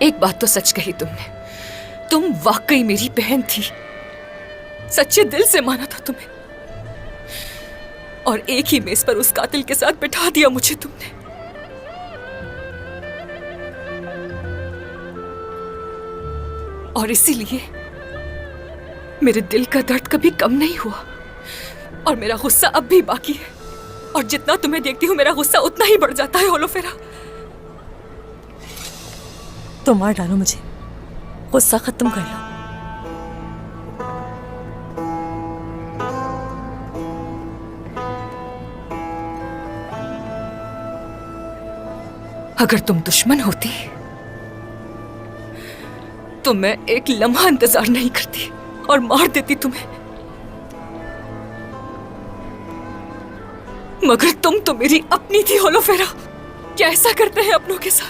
एक बात तो सच कही तुमने, तुम वाकई मेरी बहन थी। सच्चे दिल से माना था तुम्हें, और एक ही मेज पर उस कातिल के साथ बिठा दिया मुझे तुमने। और इसीलिए मेरे दिल का दर्द कभी कम नहीं हुआ, और मेरा गुस्सा अब भी बाकी है। और जितना तुम्हें देखती हूँ मेरा गुस्सा उतना ही बढ़ जाता है ओलोफेरा। तो मार डालो मुझे, गुस्सा खत्म कर लो। अगर तुम दुश्मन होती तो मैं एक लम्हा इंतजार नहीं करती और मार देती तुम्हें। मगर तुम तो मेरी अपनी थी ओलोफेरा। क्या ऐसा करते हैं अपनों के साथ?